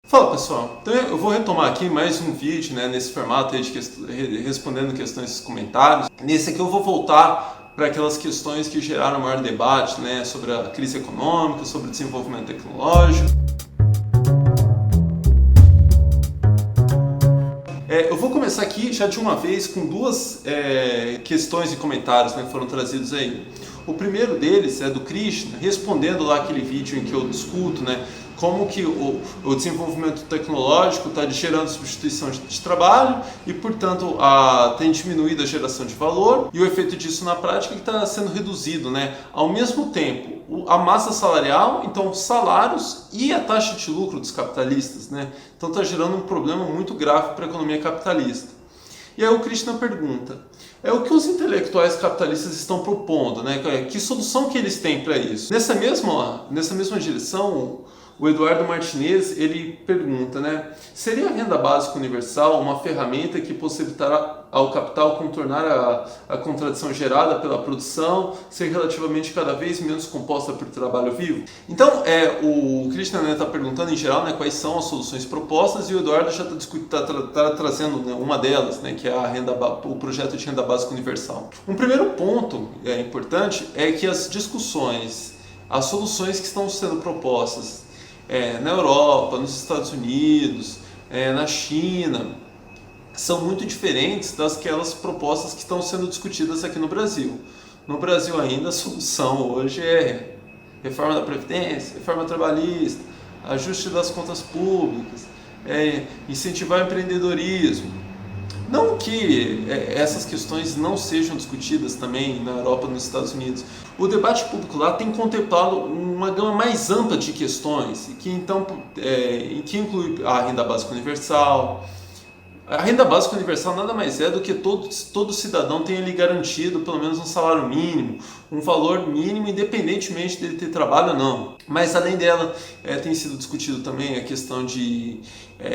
Fala pessoal, então eu vou retomar aqui mais um vídeo, nesse formato aí de respondendo questões e comentários. Nesse aqui eu vou voltar para aquelas questões que geraram maior debate, sobre a crise econômica, sobre o desenvolvimento tecnológico. Eu vou começar aqui já de uma vez com duas questões e comentários que foram trazidos aí. O primeiro deles é do Krishna, respondendo lá aquele vídeo em que eu discuto, como que o desenvolvimento tecnológico está gerando substituição de trabalho e, portanto, tem diminuído a geração de valor, e o efeito disso na prática é que está sendo reduzido, Ao mesmo tempo, a massa salarial, então os salários e a taxa de lucro dos capitalistas, Então está gerando um problema muito grave para a economia capitalista. E aí o Krishna pergunta, o que os intelectuais capitalistas estão propondo, Que solução que eles têm para isso? Nessa mesma direção, o Eduardo Martinez, ele pergunta, seria a renda básica universal uma ferramenta que possibilitará ao capital contornar a contradição gerada pela produção, ser relativamente cada vez menos composta por trabalho vivo? Então, o Krishna está perguntando em geral quais são as soluções propostas, e o Eduardo já está trazendo uma delas, que é o projeto de renda básica universal. Um primeiro ponto importante é que as soluções que estão sendo propostas na Europa, nos Estados Unidos, na China, são muito diferentes daquelas propostas que estão sendo discutidas aqui no Brasil. No Brasil ainda a solução hoje é reforma da Previdência, reforma trabalhista, ajuste das contas públicas, incentivar o empreendedorismo. Não que essas questões não sejam discutidas também na Europa e nos Estados Unidos. O debate público lá tem contemplado uma gama mais ampla de questões, que inclui a renda básica universal. A renda básica universal nada mais é do que todo cidadão tenha lhe garantido pelo menos um salário mínimo, um valor mínimo, independentemente dele ter trabalho ou não. Mas além dela, tem sido discutido também a questão de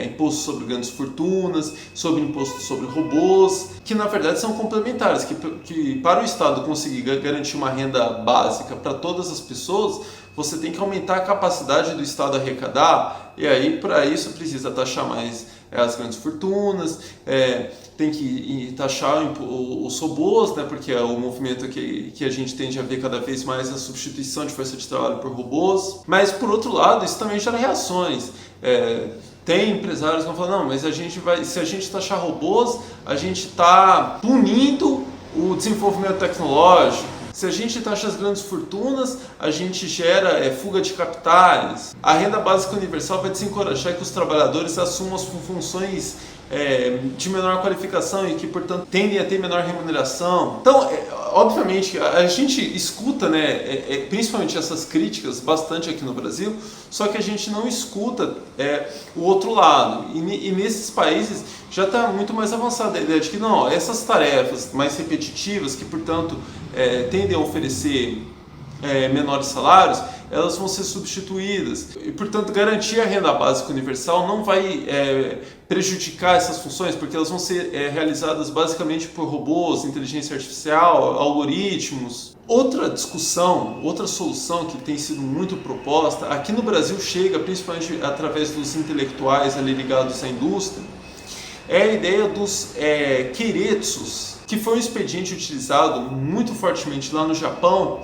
imposto sobre grandes fortunas, sobre imposto sobre robôs, que na verdade são complementares, que para o Estado conseguir garantir uma renda básica para todas as pessoas, você tem que aumentar a capacidade do Estado arrecadar, e aí para isso precisa taxar mais as grandes fortunas, tem que taxar os robôs, porque é o movimento que a gente tende a ver cada vez mais a substituição de força de trabalho por robôs. Mas por outro lado, isso também gera reações. Tem empresários que vão falar, não, mas se a gente taxar robôs, a gente está punindo o desenvolvimento tecnológico. Se a gente taxa as grandes fortunas, a gente gera fuga de capitais. A renda básica universal vai desencorajar que os trabalhadores assumam as funções de menor qualificação e que, portanto, tendem a ter menor remuneração. Então, obviamente, a gente escuta, principalmente essas críticas bastante aqui no Brasil, só que a gente não escuta o outro lado. E nesses países já está muito mais avançada a ideia de que não, essas tarefas mais repetitivas, que, portanto, tendem a oferecer menores salários, elas vão ser substituídas. E, portanto, garantir a renda básica universal não vai prejudicar essas funções, porque elas vão ser realizadas basicamente por robôs, inteligência artificial, algoritmos. Outra discussão, outra solução que tem sido muito proposta, aqui no Brasil chega principalmente através dos intelectuais ali ligados à indústria, é a ideia dos keiretsus, que foi um expediente utilizado muito fortemente lá no Japão,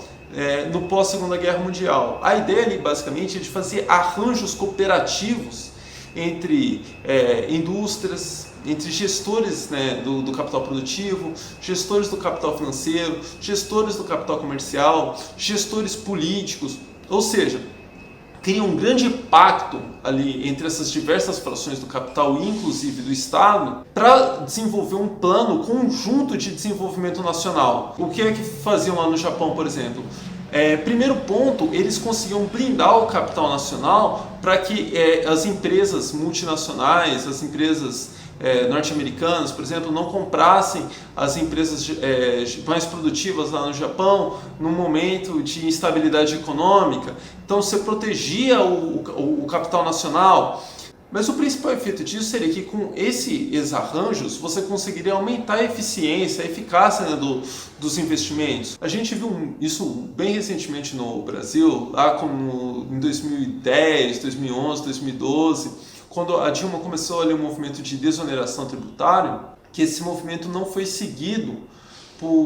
no pós-Segunda Guerra Mundial. A ideia ali basicamente é de fazer arranjos cooperativos entre indústrias, entre gestores do capital produtivo, gestores do capital financeiro, gestores do capital comercial, gestores políticos, ou seja, cria um grande pacto ali entre essas diversas frações do capital e inclusive do Estado para desenvolver um plano conjunto de desenvolvimento nacional. O que é que faziam lá no Japão, por exemplo? Primeiro ponto, eles conseguiam blindar o capital nacional para que as empresas multinacionais, as empresas norte-americanas, por exemplo, não comprassem as empresas mais produtivas lá no Japão num momento de instabilidade econômica. Então você protegia o capital nacional. Mas o principal efeito disso seria que com esses arranjos você conseguiria aumentar a eficiência, a eficácia dos investimentos. A gente viu isso bem recentemente no Brasil, lá como em 2010, 2011, 2012, quando a Dilma começou ali o movimento de desoneração tributária, que esse movimento não foi seguido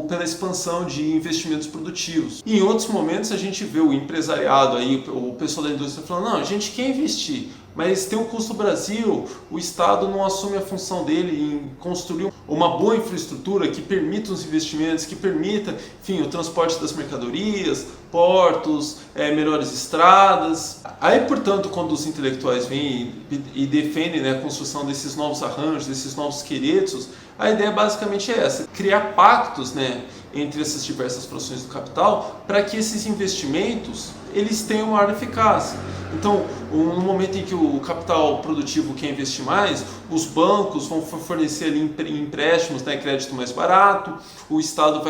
pela expansão de investimentos produtivos. E em outros momentos a gente vê o empresariado, aí, o pessoal da indústria falando, não, a gente quer investir, mas tem um custo Brasil, o Estado não assume a função dele em construir uma boa infraestrutura que permita os investimentos, que permita, enfim, o transporte das mercadorias, portos, melhores estradas. Aí, portanto, quando os intelectuais vêm e defendem, né, a construção desses novos arranjos, desses novos queretos, a ideia basicamente é essa, criar pactos, né, entre essas diversas frações do capital para que esses investimentos eles tenham maior eficácia. Então, no momento em que o capital produtivo quer investir mais, os bancos vão fornecer ali empréstimos, né, crédito mais barato, o Estado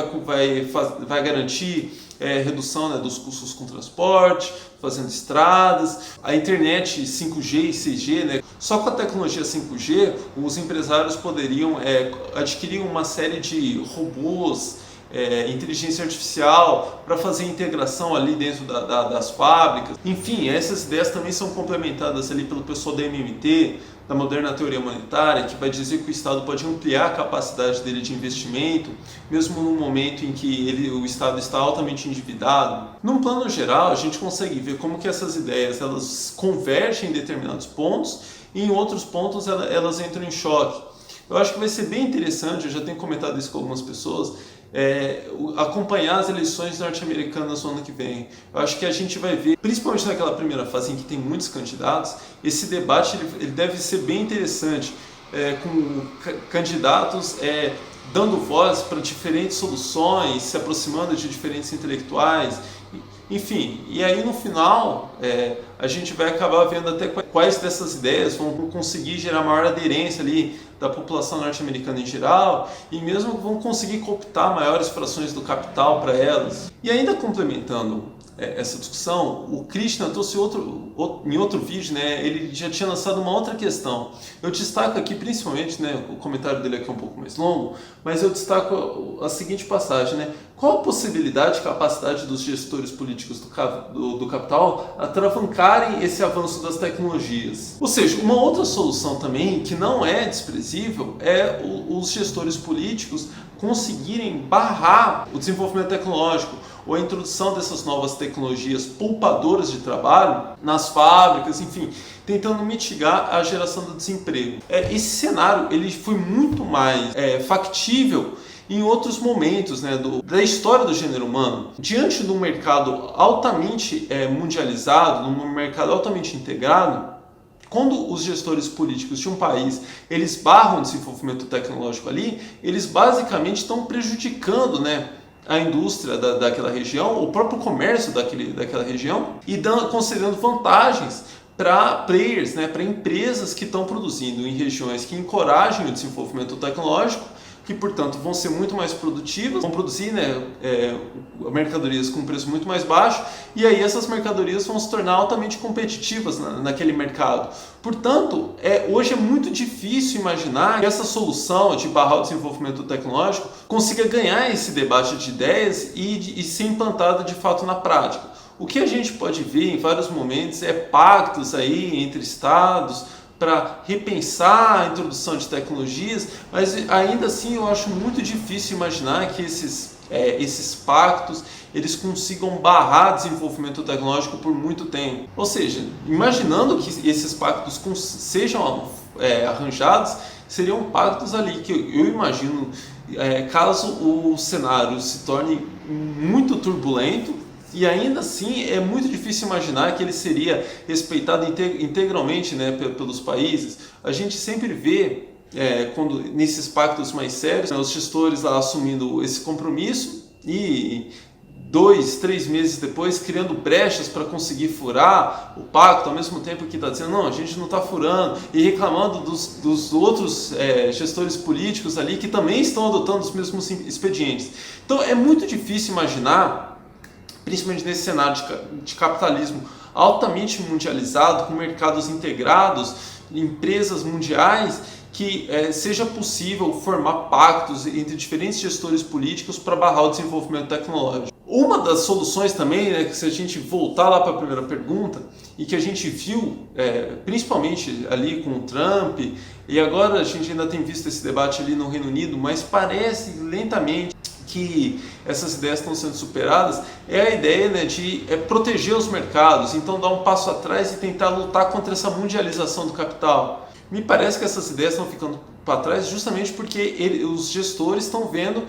vai garantir redução, né, dos custos com transporte, fazendo estradas, a internet 5G e 6G, né, só com a tecnologia 5G os empresários poderiam adquirir uma série de robôs, inteligência artificial para fazer integração ali dentro das fábricas. Enfim, essas ideias também são complementadas ali pelo pessoal da MMT, da moderna teoria monetária, que vai dizer que o Estado pode ampliar a capacidade dele de investimento, mesmo no momento em que o Estado está altamente endividado. Num plano geral, a gente consegue ver como que essas ideias elas convergem em determinados pontos e em outros pontos elas entram em choque. Eu acho que vai ser bem interessante, eu já tenho comentado isso com algumas pessoas, acompanhar as eleições norte-americanas no ano que vem. Eu acho que a gente vai ver, principalmente naquela primeira fase em que tem muitos candidatos, esse debate ele deve ser bem interessante, com candidatos dando voz para diferentes soluções, se aproximando de diferentes intelectuais, enfim, e aí no final a gente vai acabar vendo até quais dessas ideias vão conseguir gerar maior aderência ali da população norte-americana em geral e mesmo vão conseguir cooptar maiores frações do capital para elas. E ainda complementando essa discussão, o Krishna trouxe em outro vídeo, né, ele já tinha lançado uma outra questão. Eu destaco aqui principalmente, né, o comentário dele aqui é um pouco mais longo, mas eu destaco a seguinte passagem, né, qual a possibilidade e capacidade dos gestores políticos do capital atravancarem esse avanço das tecnologias? Ou seja, uma outra solução também que não é desprezível é os gestores políticos conseguirem barrar o desenvolvimento tecnológico ou a introdução dessas novas tecnologias poupadoras de trabalho nas fábricas, enfim, tentando mitigar a geração do desemprego. Esse cenário ele foi muito mais factível em outros momentos, né, da história do gênero humano. Diante de um mercado altamente mundializado, num mercado altamente integrado, quando os gestores políticos de um país eles barram o desenvolvimento tecnológico ali, eles basicamente estão prejudicando, né, a indústria daquela região, o próprio comércio daquela região e concedendo vantagens para players, né, para empresas que estão produzindo em regiões que encorajem o desenvolvimento tecnológico, que portanto vão ser muito mais produtivas, vão produzir, né, mercadorias com preço muito mais baixo e aí essas mercadorias vão se tornar altamente competitivas naquele mercado. Portanto, hoje é muito difícil imaginar que essa solução de barrar o desenvolvimento tecnológico consiga ganhar esse debate de ideias e ser implantada de fato na prática. O que a gente pode ver em vários momentos é pactos aí entre estados para repensar a introdução de tecnologias, mas ainda assim eu acho muito difícil imaginar que esses pactos eles consigam barrar desenvolvimento tecnológico por muito tempo. Ou seja, imaginando que esses pactos sejam arranjados, seriam pactos ali que eu imagino, caso o cenário se torne muito turbulento, e ainda assim é muito difícil imaginar que ele seria respeitado integralmente, né, pelos países. A gente sempre vê, quando nesses pactos mais sérios, né, os gestores lá assumindo esse compromisso e 2, 3 meses depois criando brechas para conseguir furar o pacto, ao mesmo tempo que está dizendo, não, a gente não está furando, e reclamando dos outros gestores políticos ali que também estão adotando os mesmos expedientes. Então é muito difícil imaginar, principalmente nesse cenário de capitalismo altamente mundializado, com mercados integrados, empresas mundiais, que seja possível formar pactos entre diferentes gestores políticos para barrar o desenvolvimento tecnológico. Uma das soluções também, né, que se a gente voltar lá para a primeira pergunta, e que a gente viu, principalmente ali com o Trump, e agora a gente ainda tem visto esse debate ali no Reino Unido, mas parece lentamente que essas ideias estão sendo superadas, é a ideia, né, de proteger os mercados, então dar um passo atrás e tentar lutar contra essa mundialização do capital. Me parece que essas ideias estão ficando para trás justamente porque os gestores estão vendo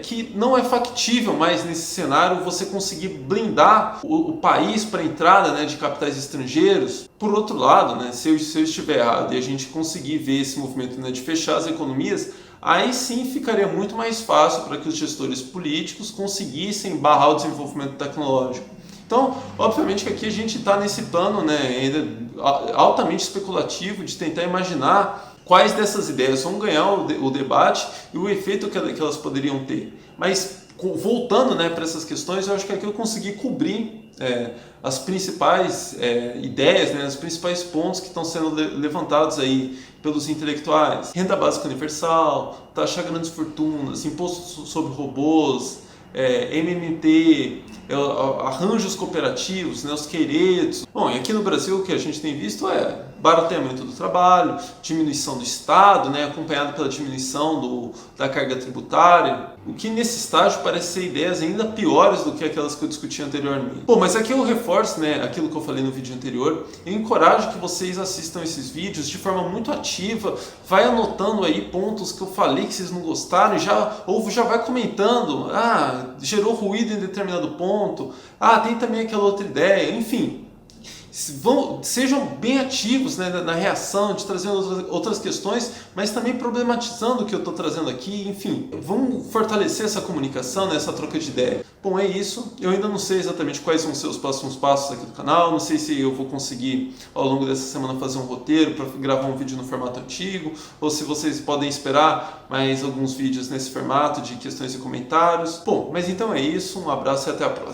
que não é factível mais nesse cenário você conseguir blindar o país para a entrada, né, de capitais estrangeiros. Por outro lado, né, se eu estiver errado e a gente conseguir ver esse movimento, né, de fechar as economias, aí sim ficaria muito mais fácil para que os gestores políticos conseguissem barrar o desenvolvimento tecnológico. Então, obviamente que aqui a gente está nesse plano, né, ainda altamente especulativo de tentar imaginar quais dessas ideias vão ganhar o debate e o efeito que elas poderiam ter. Mas, voltando, né, para essas questões, eu acho que aqui eu consegui cobrir as principais ideias, né, os principais pontos que estão sendo levantados aí pelos intelectuais. Renda básica universal, taxar grandes fortunas, imposto sobre robôs, MMT, arranjos cooperativos, né, os queretos. Bom, e aqui no Brasil o que a gente tem visto é barateamento do trabalho, diminuição do Estado, né, acompanhado pela diminuição da carga tributária, o que nesse estágio parece ser ideias ainda piores do que aquelas que eu discuti anteriormente. Bom, mas aqui eu reforço, né, aquilo que eu falei no vídeo anterior, eu encorajo que vocês assistam esses vídeos de forma muito ativa, vai anotando aí pontos que eu falei que vocês não gostaram, ou já vai comentando, gerou ruído em determinado ponto, tem também aquela outra ideia, enfim. Sejam bem ativos, né, na reação, de trazer outras questões, mas também problematizando o que eu estou trazendo aqui, enfim, vamos fortalecer essa comunicação, né, essa troca de ideia. Bom, é isso. Eu ainda não sei exatamente quais vão ser os próximos passos aqui do canal, não sei se eu vou conseguir ao longo dessa semana fazer um roteiro para gravar um vídeo no formato antigo, ou se vocês podem esperar mais alguns vídeos nesse formato de questões e comentários. Bom, mas então é isso, um abraço e até a próxima.